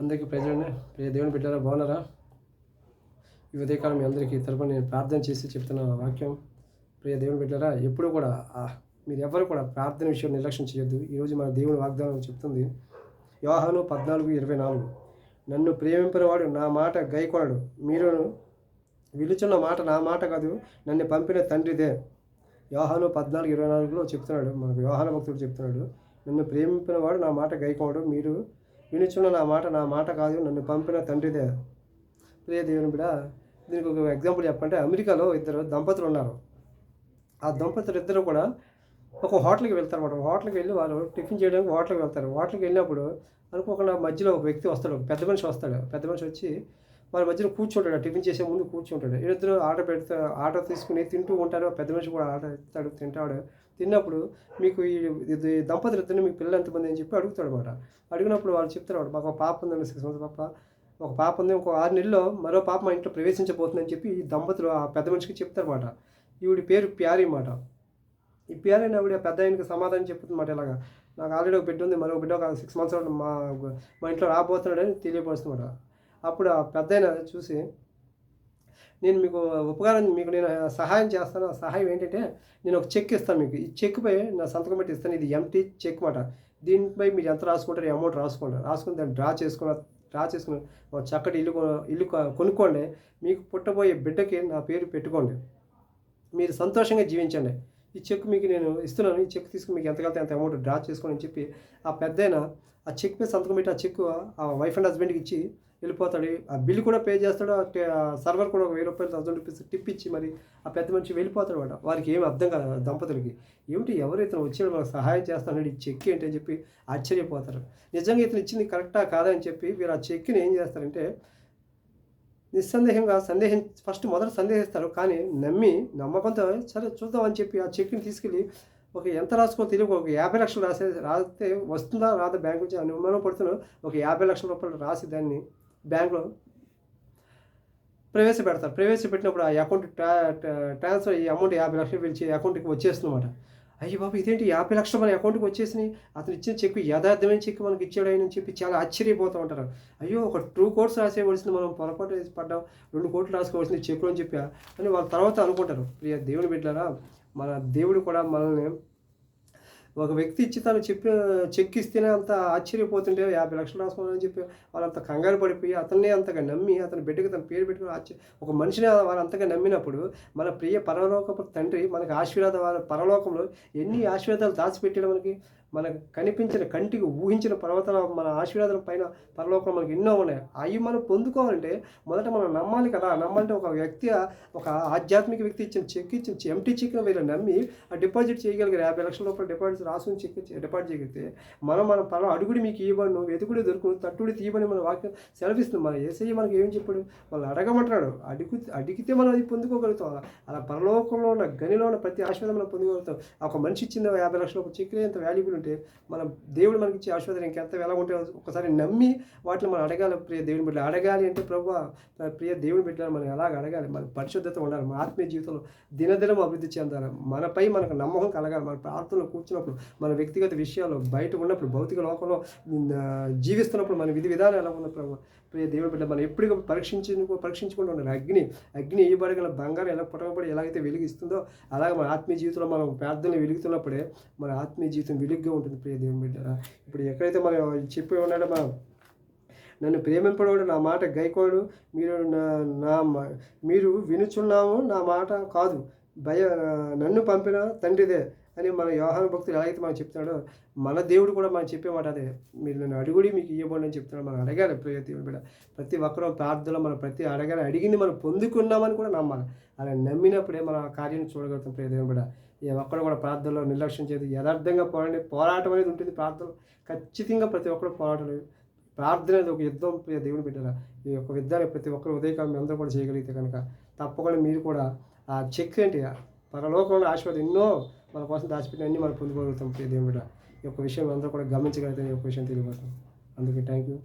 అందరికీ ప్రజలండి ప్రియ దేవుని బిడ్డారా బాగున్నారా? ఈ ఉదయకాలం మీ అందరికీ తరపున నేను ప్రార్థన చేసి చెప్తున్న వాక్యం. ప్రియ దేవుని బిడ్డారా, ఎప్పుడు కూడా మీరు ఎవరు కూడా ప్రార్థన విషయం నిర్లక్ష్యం చేయొద్దు. ఈరోజు మన దేవుని వాగ్దానం చెప్తుంది. యోహాను 14:24, నన్ను ప్రేమింపినవాడు నా మాట గైకొనడు. మీరు విలుచున్న మాట నా మాట కాదు, నన్ను పంపిన తండ్రిదే. యోహాను 14:24లో చెప్తున్నాడు, మనకు యోహాను భక్తుడు చెప్తున్నాడు, నన్ను ప్రేమింపినవాడు నా మాట గైకొనడు. మీరు వినుచున్న నా మాట కాదు, నన్ను పంపిన తండ్రిదే. ప్రియ దేవుని బిడ్డ, దీనికి ఒక ఎగ్జాంపుల్ చెప్పంటే, అమెరికాలో ఇద్దరు దంపతులు ఉన్నారు. ఆ దంపతులు ఇద్దరు కూడా ఒక హోటల్కి వెళ్తారు అన్నమాట. హోటల్కి వెళ్ళి వాళ్ళు టిఫిన్ చేయడానికి హోటల్కి వెళ్తారు. హోటల్కి వెళ్ళినప్పుడు అనుకోకుండా మధ్యలో ఒక వ్యక్తి వస్తాడు, ఒక పెద్ద మనిషి వస్తాడు. పెద్ద మనిషి వచ్చి వాళ్ళ మధ్యలో కూర్చుంటాడు, టిఫిన్ చేసే ముందు కూర్చుంటాడు. వీళ్ళిద్దరు ఆర్డర్ తీసుకుని తింటూ ఉంటారు. పెద్ద మనిషి కూడా ఆర్డర్ ఇస్తాడు, తింటాడు. తిన్నప్పుడు మీకు ఇది దంపతులు ఇద్దరు మీకు పిల్లలు ఎంతమంది అని చెప్పి అడుగుతాడు అనమాట. అడిగినప్పుడు వాళ్ళు చెప్తారు, మాకు ఒక పాప ఉందండి, 6 months పాప, ఒక పాప ఉంది, ఒక 6 నెలల్లో మరో పాప మా ఇంట్లో ప్రవేశించబోతుందని చెప్పి ఈ దంపతులు ఆ పెద్ద మనిషికి చెప్తారన్నమాట. ఈవిడి పేరు ప్యారీ అన్నమాట. ఈ ప్యారీ అని ఆవిడ పెద్ద ఆయనకి సమాధానం చెప్తుందన్నమాట. ఇలాగా నాకు ఆల్రెడీ ఒక బిడ్డ ఉంది, మరో బిడ్డ ఒక 6 months మా ఇంట్లో రాబోతున్నాడని తెలియపరుస్తుందన్నమాట. అప్పుడు ఆ పెద్ద ఆయన చూసి, నేను మీకు ఉపకారం, మీకు నేను సహాయం చేస్తాను. ఆ సహాయం ఏంటంటే, నేను ఒక చెక్ ఇస్తాను మీకు. ఈ చెక్పై నా సంతకం పెట్టి ఇస్తాను. ఇది ఎంటీ చెక్ మాట. దీనిపై మీరు ఎంత రాసుకుంటారు, అమౌంట్ రాసుకుని దాన్ని డ్రా చేసుకుని ఒక చక్కటి ఇల్లు కొనుక్కోండి. మీకు పుట్టబోయే బిడ్డకి నా పేరు పెట్టుకోండి. మీరు సంతోషంగా జీవించండి. ఈ చెక్ మీకు నేను ఇస్తున్నాను. ఈ చెక్ తీసుకుని మీకు ఎంత కలితే అంత అమౌంట్ డ్రా చేసుకోండి అని చెప్పి ఆ పెద్దయిన ఆ చెక్ మీద సంతకం పెట్టి ఆ చెక్ ఆ వైఫ్ అండ్ హస్బెండ్కి ఇచ్చి వెళ్ళిపోతాడు. ఆ బిల్లు కూడా పే చేస్తాడు. సర్వర్ కూడా ఒక 1000 రూపాయలు, 1000 రూపీస్ టిప్ ఇచ్చి మరి ఆ పెద్ద మనిషి వెళ్ళిపోతాడు అనమాట. వారికి ఏమి అర్థం కాదు దంపతులకి. ఏమిటి, ఎవరైతే వచ్చాడు మనకు సహాయం చేస్తాడు, ఈ చెక్ ఏంటి అని చెప్పి ఆశ్చర్యపోతారు. నిజంగా ఇతను ఇచ్చింది కరెక్టా కాదా అని చెప్పి వీరు ఆ చెక్ని ఏం చేస్తారంటే, నిస్సందేహంగా మొదట సందేహిస్తారు. కానీ నమ్మకంతో సరే చూద్దాం అని చెప్పి ఆ చెక్ని తీసుకెళ్ళి ఎంత రాసుకో తెలియక ఒక 50 లక్షలు రాస్తే వస్తుందా రాదా బ్యాంక్ నుంచి అనుమానం పడుతున్నాను. ఒక 50 లక్షల రూపాయలు రాసి దాన్ని బ్యాంకులో ప్రవేశపెట్టినప్పుడు ఆ అకౌంట్ ట్రాన్స్ఫర్, ఈ అమౌంట్ 50 లక్షలు పిలిచి అకౌంట్కి వచ్చేస్తుందన్నమాట. అయ్యి బాబు, ఇదేంటి 50 లక్షలు మన అకౌంట్కి వచ్చేసినాయి, అతను ఇచ్చిన చెక్ యథార్థమైన చెక్ మనకి ఇచ్చాడు అని చెప్పి చాలా ఆశ్చర్యపోతూ ఉంటారు. అయ్యో, ఒక 2 crores రాసేవలసింది మనం పొరపాటు పడ్డాం, 2 కోట్లు రాసుకోవాల్సింది చెక్లో అని చెప్పి అని వాళ్ళ తర్వాత అనుకుంటారు. ప్రియ దేవుని బిడ్డలారా, మన దేవుడు కూడా మనల్ని ఒక వ్యక్తి ఇచ్చి తను చెక్ ఇస్తేనే అంత ఆశ్చర్యపోతుంటే 50 లక్షలు రాసుకోవాలని చెప్పి వాళ్ళంత కంగారు పడిపోయి అతన్నే అంతగా నమ్మి అతని బిడ్డకి తన పేరు పెట్టుకుని ఒక మనిషిని వాళ్ళు అంతగా నమ్మినప్పుడు మన ప్రియ పరలోకపు తండ్రి మనకు వాళ్ళ పరలోకంలో ఎన్ని ఆశీర్వాదాలు దాచిపెట్టాడు. మనకు కనిపించిన కంటికి ఊహించిన పర్వతాల మన ఆశీర్వాదాల పైన పరలోకంలో మనకి ఎన్నో ఉన్నాయి. అవి మనం పొందుకోవాలంటే మొదట మనం నమ్మాలి కదా. నమ్మాలంటే ఒక వ్యక్తి, ఒక ఆధ్యాత్మిక వ్యక్తి ఇచ్చిన ఎంటీ చెక్ను వీళ్ళు నమ్మి ఆ డిపాజిట్ చేయగలిగారు. 50 లక్షల రూపాయలు డిపాజిట్ రాసుకుని చెక్ డిపాజిట్ చేయగలిగితే మన పరం అడుగుడి మీకు ఇవ్వబడి, నువ్వు వెతుకుడి దొరుకుని తట్టుడి తీయబడి మన వాక్యం సెలవిస్తుంది. మన యేసయ్య మనకి ఏం చెప్పాడు, వాళ్ళు అడగమంటున్నాడు. అడిగితే మనం అది పొందుకోగలుగుతాం. అలా పరలోకంలో ఉన్న గనిలో ఉన్న ప్రతి ఆశీర్వాదం మనం పొందుకోగలుగుతాం. ఒక మనిషి ఇచ్చిన 50 లక్షల రూపాయలు చెక్ ఎంత వాల్యుబుల్ ఉంటే మన దేవుడు మనకి ఇచ్చే ఆశీర్వాదం ఇంకెంత ఎలా ఉంటే ఒకసారి నమ్మి వాటిని మనం అడగాలి. ప్రియ దేవుని బిడ్డలు అడగాలి అంటే, ప్రభువా ప్రియ దేవుని బిడ్డలు మనం ఎలాగ అడగాలి, మన పరిశుద్ధత ఉండాలి, మన ఆత్మీయ జీవితంలో దినదినం అభివృద్ధి చెందాలి, మనపై మనకు నమ్మకం కలగాలి. మన ప్రార్థనలో కూర్చున్నప్పుడు, మన వ్యక్తిగత విషయాలు బయట ఉన్నప్పుడు, భౌతిక లోకంలో జీవిస్తున్నప్పుడు మన విధానం ఎలా ఉన్న ప్రభు ప్రియ దేవుని బిడ్డ మనం ఎప్పుడు పరీక్షించుకుంటూ ఉండాలి. అగ్ని ఇవ్వబడగల బంగారం ఎలా పుట్టబడి ఎలాగైతే వెలిగిస్తుందో అలాగే మన ఆత్మీయ జీవితంలో మనం ప్రార్థనలు వెలుగుతున్నప్పుడే మన ఆత్మీయ జీవితం వెలుగుగా ఉంటుంది. ప్రియ దేవుని బిడ్డ, ఇప్పుడు ఎక్కడైతే మనం చెప్పి ఉన్నాడో, నన్ను ప్రేమింపడవాడు నా మాట గైకోడు, మీరు వినుచున్నాము నా మాట కాదు, నన్ను పంపిన తండ్రిదే అని మన యోహాను భక్తులు ఎలాగైతే మనం చెప్తున్నాడో, మన దేవుడు కూడా మనం చెప్పే మాట అదే. మీరు నన్ను అడుగుడి మీకు ఇవ్వబడి అని చెప్తున్నాడు. మనం అడగాలి. ప్రియ దేవుని బిడ్డ, ప్రతి ఒక్కరూ ప్రార్థనలో మనం అడగాలి. అడిగింది మనం పొందుకున్నామని కూడా నమ్మాలి. అలా నమ్మినప్పుడే మనం ఆ కార్యాన్ని చూడగలుగుతాం. ప్రియ దేవుని బిడ్డ, ఒక్కడు కూడా ప్రార్థనలో నిర్లక్ష్యం చేయదు. యథార్థంగా పోరాటం అనేది ఉంటుంది. ప్రార్థన ఖచ్చితంగా ప్రతి ఒక్కరు పోరాటం. ప్రార్థన అనేది ఒక యుద్ధం. ప్రియ దేవుని బిడ్డరా, ఈ యొక్క యుద్ధాన్ని ప్రతి ఒక్కరు ఉదయకాలం అందరూ కూడా చేయగలిగితే కనుక తప్పకుండా మీరు కూడా ఆ చెక్ ఏంటి, పరలోకంలో ఆశీర్వాదం ఎన్నో మన కోసం దాచిపెట్టిన అన్నీ మనం పొందుకోగలుగుతాం. ప్రియ దేవుని బిడ్డ, ఈ యొక్క విషయం అందరూ కూడా గమనించగలిగితే ఈ యొక్క విషయం తెలియబోతుంది. అందుకే థ్యాంక్ యూ.